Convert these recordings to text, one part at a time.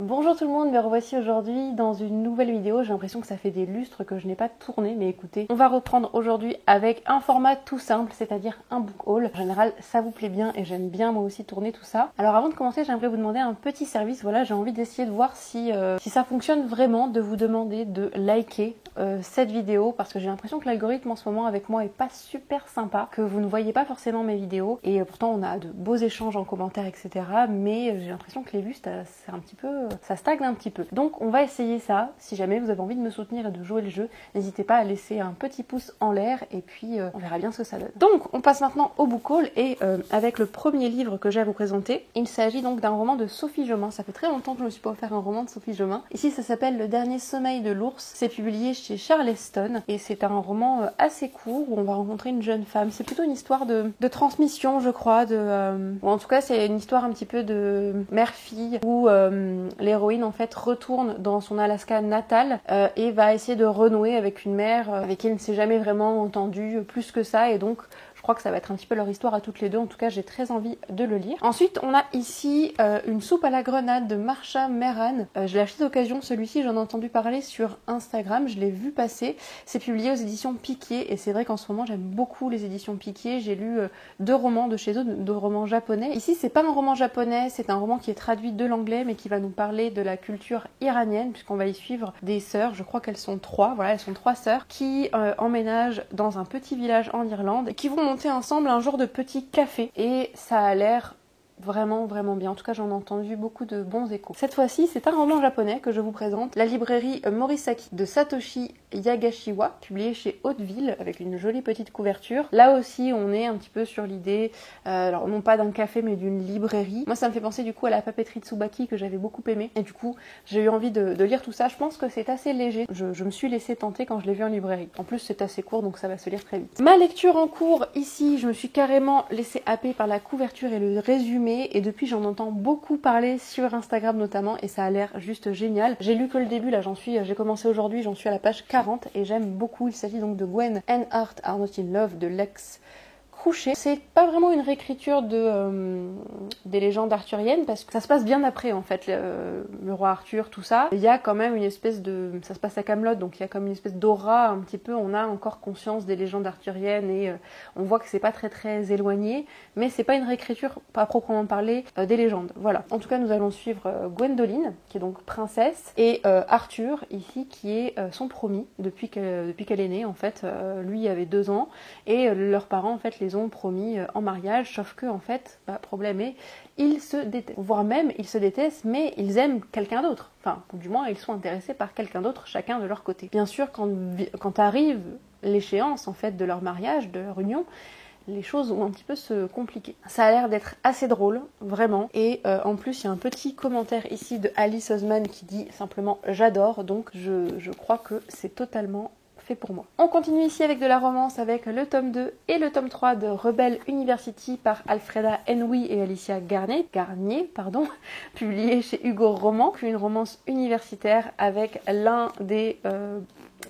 Bonjour tout le monde, me revoici aujourd'hui dans une nouvelle vidéo. J'ai l'impression que ça fait des lustres que je n'ai pas tourné, mais écoutez, on va reprendre aujourd'hui avec un format tout simple, c'est-à-dire un book haul. En général, ça vous plaît bien et j'aime bien moi aussi tourner tout ça. Alors avant de commencer, j'aimerais vous demander un petit service. Voilà, j'ai envie d'essayer de voir si ça fonctionne vraiment, de vous demander de liker cette vidéo, parce que j'ai l'impression que l'algorithme en ce moment avec moi est pas super sympa, que vous ne voyez pas forcément mes vidéos, et pourtant on a de beaux échanges en commentaire, etc. Mais j'ai l'impression que les vues, c'est un petit peu... ça stagne un petit peu. Donc on va essayer ça. Si jamais vous avez envie de me soutenir et de jouer le jeu, n'hésitez pas à laisser un petit pouce en l'air et puis on verra bien ce que ça donne. Donc on passe maintenant au book haul et avec le premier livre que j'ai à vous présenter. Il s'agit donc d'un roman de Sophie Jomain. Ça fait très longtemps que je me suis pas offert un roman de Sophie Jomain. Ici ça s'appelle Le dernier sommeil de l'ours. C'est publié chez Charleston et c'est un roman assez court où on va rencontrer une jeune femme. C'est plutôt une histoire de transmission, je crois, ou en tout cas c'est une histoire un petit peu de mère-fille où l'héroïne en fait retourne dans son Alaska natal et va essayer de renouer avec une mère avec qui elle ne s'est jamais vraiment entendue plus que ça, et donc je crois que ça va être un petit peu leur histoire à toutes les deux. En tout cas, j'ai très envie de le lire. Ensuite, on a ici Une soupe à la grenade de Marsha Meran. Je l'ai acheté d'occasion, celui-ci, j'en ai entendu parler sur Instagram, je l'ai vu passer. C'est publié aux éditions Piquier, et c'est vrai qu'en ce moment, j'aime beaucoup les éditions Piquier. J'ai lu 2 romans de chez eux, 2 romans japonais. Ici, c'est pas un roman japonais, c'est un roman qui est traduit de l'anglais, mais qui va nous parler de la culture iranienne, puisqu'on va y suivre des sœurs, je crois qu'elles sont 3, voilà, elles sont 3 sœurs, qui emménagent dans un petit village en Irlande, et qui vont monter ensemble un genre de petit café, et ça a l'air vraiment bien. En tout cas, j'en ai entendu beaucoup de bons échos. Cette fois-ci, c'est un roman japonais que je vous présente, La librairie Morisaki de Satoshi Yagashiwa, publié chez Hauteville avec une jolie petite couverture. Là aussi, on est un petit peu sur l'idée, alors non pas d'un café mais d'une librairie. Moi, ça me fait penser du coup à La papeterie Tsubaki que j'avais beaucoup aimé, et du coup, j'ai eu envie de lire tout ça. Je pense que c'est assez léger. Je me suis laissée tenter quand je l'ai vu en librairie. En plus, c'est assez court, donc ça va se lire très vite. Ma lecture en cours, ici, je me suis carrément laissée happer par la couverture et le résumé. Et depuis j'en entends beaucoup parler sur Instagram notamment, et ça a l'air juste génial. J'ai lu que le début, là j'ai commencé aujourd'hui, j'en suis à la page 40 et j'aime beaucoup. Il s'agit donc de Gwen and Art Are Not in Love de Lex Croucher. C'est pas vraiment une réécriture des légendes arthuriennes, parce que ça se passe bien après en fait, le roi Arthur, tout ça. Il y a quand même une espèce de... ça se passe à Camelot, donc il y a comme une espèce d'aura un petit peu, on a encore conscience des légendes arthuriennes et on voit que c'est pas très éloigné, mais c'est pas une réécriture à proprement parler des légendes. Voilà. En tout cas, nous allons suivre Gwendoline, qui est donc princesse, et Arthur, ici, qui est son promis depuis qu'elle est née en fait. Lui avait 2 ans et leurs parents en fait les ont promis en mariage, sauf que en fait, problème est, ils se détestent, voire même ils se détestent, mais ils aiment quelqu'un d'autre. Enfin, du moins, ils sont intéressés par quelqu'un d'autre, chacun de leur côté. Bien sûr, quand arrive l'échéance en fait de leur mariage, de leur union, les choses vont un petit peu se compliquer. Ça a l'air d'être assez drôle, vraiment. Et en plus, il y a un petit commentaire ici de Alice Osman qui dit simplement « j'adore », donc je crois que c'est totalement fait pour moi. On continue ici avec de la romance, avec le tome 2 et le tome 3 de Rebel University par Alfreda Henwy et Alicia Garnier, publié chez Hugo Roman, une romance universitaire avec l'un des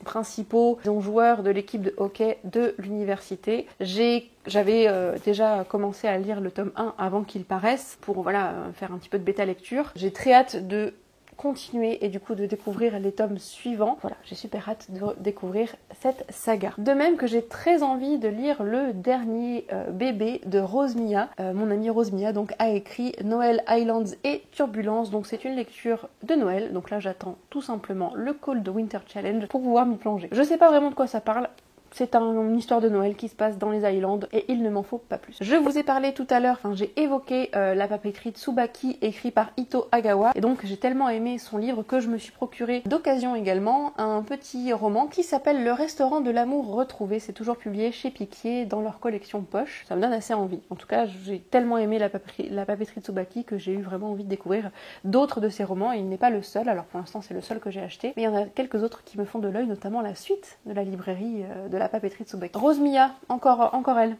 principaux joueurs de l'équipe de hockey de l'université. J'avais déjà commencé à lire le tome 1 avant qu'il paraisse pour faire un petit peu de bêta lecture. J'ai très hâte de continuer et du coup de découvrir les tomes suivants. Voilà, j'ai super hâte de découvrir cette saga. De même que j'ai très envie de lire le dernier bébé de Rose Mia. Mon amie Rose Mia donc a écrit Noël Islands et Turbulence, donc c'est une lecture de Noël. Donc là j'attends tout simplement le Cold Winter Challenge pour pouvoir m'y plonger. Je sais pas vraiment de quoi ça parle. C'est une histoire de Noël qui se passe dans les Highlands et il ne m'en faut pas plus. Je vous ai parlé tout à l'heure, j'ai évoqué La papeterie Tsubaki écrit par Ito Agawa, et donc j'ai tellement aimé son livre que je me suis procuré d'occasion également un petit roman qui s'appelle Le restaurant de l'amour retrouvé. C'est toujours publié chez Piquier dans leur collection poche. Ça me donne assez envie. En tout cas, j'ai tellement aimé La papeterie Tsubaki que j'ai eu vraiment envie de découvrir d'autres de ses romans, et il n'est pas le seul. Alors pour l'instant c'est le seul que j'ai acheté, mais il y en a quelques autres qui me font de l'œil, notamment la suite de la librairie de La papeterie Tsubaki. Rose Mia, encore elle.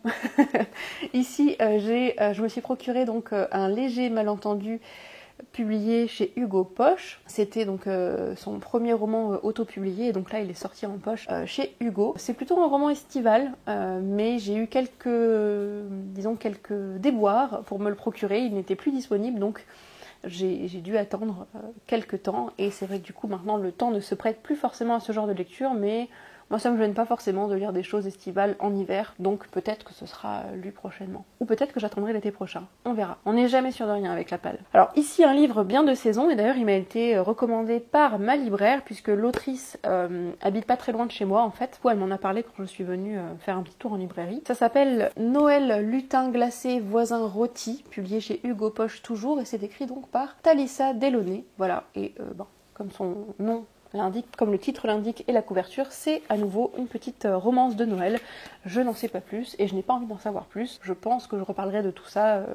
Ici, je me suis procuré donc un léger malentendu publié chez Hugo Poche. C'était donc son premier roman auto-publié, et donc là il est sorti en poche chez Hugo. C'est plutôt un roman estival, mais j'ai eu quelques déboires pour me le procurer. Il n'était plus disponible, donc j'ai dû attendre quelques temps et c'est vrai que du coup maintenant le temps ne se prête plus forcément à ce genre de lecture, mais moi ça me gêne pas forcément de lire des choses estivales en hiver, donc peut-être que ce sera lu prochainement. Ou peut-être que j'attendrai l'été prochain, on verra. On n'est jamais sûr de rien avec la palle. Alors ici un livre bien de saison, et d'ailleurs il m'a été recommandé par ma libraire, puisque l'autrice habite pas très loin de chez moi en fait, où elle m'en a parlé quand je suis venue faire un petit tour en librairie. Ça s'appelle Noël lutin glacé voisin rôti, publié chez Hugo Poche toujours, et c'est écrit donc par Thalissa Delaunay. Voilà, et comme son nom l'indique, comme le titre l'indique et la couverture, c'est à nouveau une petite romance de Noël. Je n'en sais pas plus et je n'ai pas envie d'en savoir plus. Je pense que je reparlerai de tout ça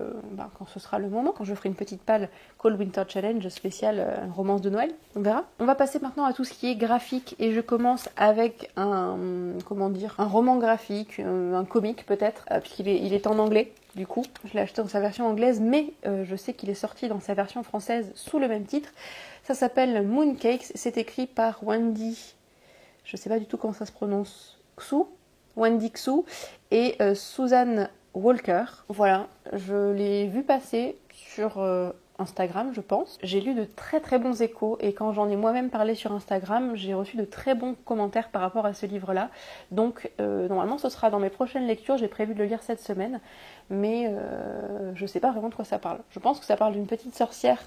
quand ce sera le moment, quand je ferai une petite palle Cold Winter Challenge spéciale romance de Noël. On verra. On va passer maintenant à tout ce qui est graphique et je commence avec un roman graphique, un comic peut-être, puisqu'il est en anglais. Du coup, je l'ai acheté dans sa version anglaise, mais je sais qu'il est sorti dans sa version française sous le même titre. Ça s'appelle Mooncakes, c'est écrit par Wendy, je sais pas du tout comment ça se prononce, Wendy Xu et Susan Walker. Voilà, je l'ai vu passer sur Instagram, je pense. J'ai lu de très très bons échos et quand j'en ai moi-même parlé sur Instagram, j'ai reçu de très bons commentaires par rapport à ce livre-là. Donc normalement ce sera dans mes prochaines lectures, j'ai prévu de le lire cette semaine, mais je sais pas vraiment de quoi ça parle. Je pense que ça parle d'une petite sorcière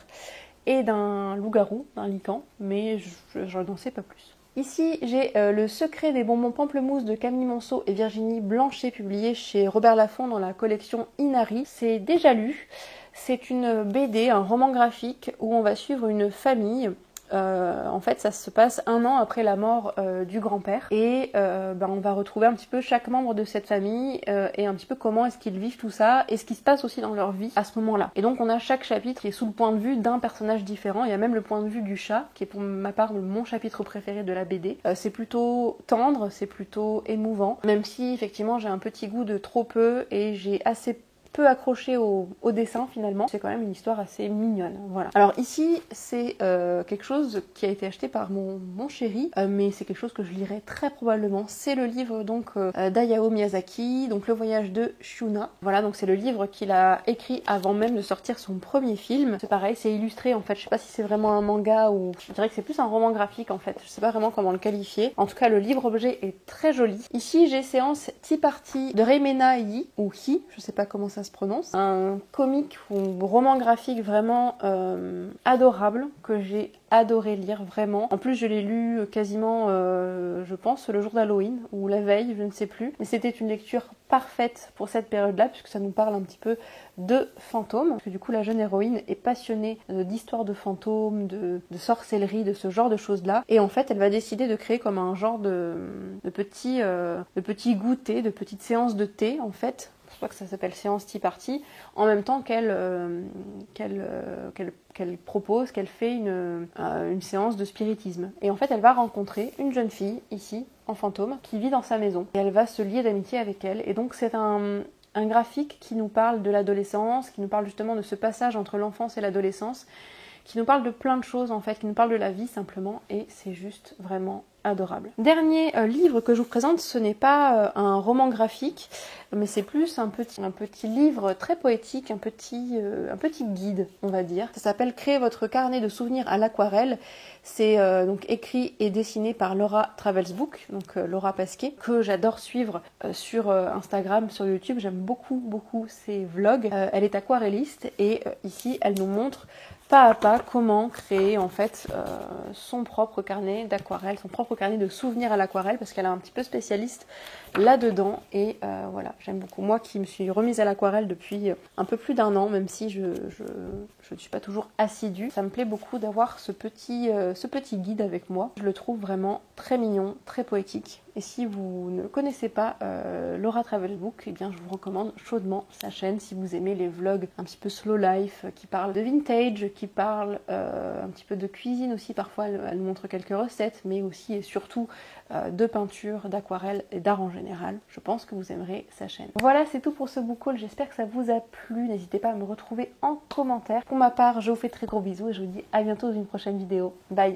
et d'un loup-garou, d'un lycan, mais je n'en sais pas plus. Ici, j'ai Le secret des bonbons pamplemousse de Camille Monceau et Virginie Blanchet, publié chez Robert Laffont dans la collection Inari. C'est déjà lu. C'est une BD, un roman graphique, où on va suivre une famille. En fait, ça se passe 1 an après la mort du grand-père et on va retrouver un petit peu chaque membre de cette famille et un petit peu comment est-ce qu'ils vivent tout ça et ce qui se passe aussi dans leur vie à ce moment-là. Et donc on a chaque chapitre qui est sous le point de vue d'un personnage différent. Il y a même le point de vue du chat qui est pour ma part mon chapitre préféré de la BD. C'est plutôt tendre, c'est plutôt émouvant, même si effectivement j'ai un petit goût de trop peu et j'ai assez peu accroché au dessin finalement. C'est quand même une histoire assez mignonne. Voilà. Alors ici c'est quelque chose qui a été acheté par mon chéri, mais c'est quelque chose que je lirai très probablement. C'est le livre donc d'Hayao Miyazaki, donc Le voyage de Shuna. Voilà, donc c'est le livre qu'il a écrit avant même de sortir son premier film. C'est pareil, c'est illustré en fait. Je sais pas si c'est vraiment un manga ou je dirais que c'est plus un roman graphique en fait. Je sais pas vraiment comment le qualifier. En tout cas, le livre objet est très joli. Ici j'ai séance Tea Party de Reimena Yi ou Hi, je sais pas comment ça se prononce, un comic ou roman graphique vraiment adorable que j'ai adoré lire vraiment. En plus je l'ai lu quasiment je pense le jour d'Halloween ou la veille, je ne sais plus, mais c'était une lecture parfaite pour cette période-là puisque ça nous parle un petit peu de fantômes, parce que du coup la jeune héroïne est passionnée d'histoires de fantômes, de sorcellerie, de ce genre de choses-là, et en fait elle va décider de créer comme un genre de petit goûter, de petites séances de thé en fait. Je crois que ça s'appelle séance Tea Party, en même temps qu'elle propose, qu'elle fait une séance de spiritisme. Et en fait, elle va rencontrer une jeune fille, ici, en fantôme, qui vit dans sa maison. Et elle va se lier d'amitié avec elle. Et donc, c'est un graphique qui nous parle de l'adolescence, qui nous parle justement de ce passage entre l'enfance et l'adolescence, qui nous parle de plein de choses, en fait, qui nous parle de la vie, simplement. Et c'est juste vraiment adorable. Dernier livre que je vous présente, ce n'est pas un roman graphique, mais c'est plus un petit livre très poétique, un petit guide, on va dire. Ça s'appelle Créer votre carnet de souvenirs à l'aquarelle. C'est donc écrit et dessiné par Laura Travelsbook, donc Laura Pasquet, que j'adore suivre sur Instagram, sur YouTube. J'aime beaucoup ses vlogs. Elle est aquarelliste et ici elle nous montre pas à pas comment créer en fait son propre carnet d'aquarelle, son propre carnet de souvenirs à l'aquarelle, parce qu'elle est un petit peu spécialiste là-dedans et voilà, j'aime beaucoup. Moi qui me suis remise à l'aquarelle depuis un peu plus d'1 an, même si je ne suis pas toujours assidue, ça me plaît beaucoup d'avoir ce petit guide avec moi. Je le trouve vraiment très mignon, très poétique. Et si vous ne connaissez pas Laura Travelbook, eh bien je vous recommande chaudement sa chaîne si vous aimez les vlogs un petit peu slow life, qui parlent de vintage, qui parlent un petit peu de cuisine aussi. Parfois elle montre quelques recettes, mais aussi et surtout de peinture, d'aquarelle et d'art en général. Je pense que vous aimerez sa chaîne. Voilà, c'est tout pour ce book haul. J'espère que ça vous a plu. N'hésitez pas à me retrouver en commentaire. Pour ma part, je vous fais très gros bisous et je vous dis à bientôt dans une prochaine vidéo. Bye!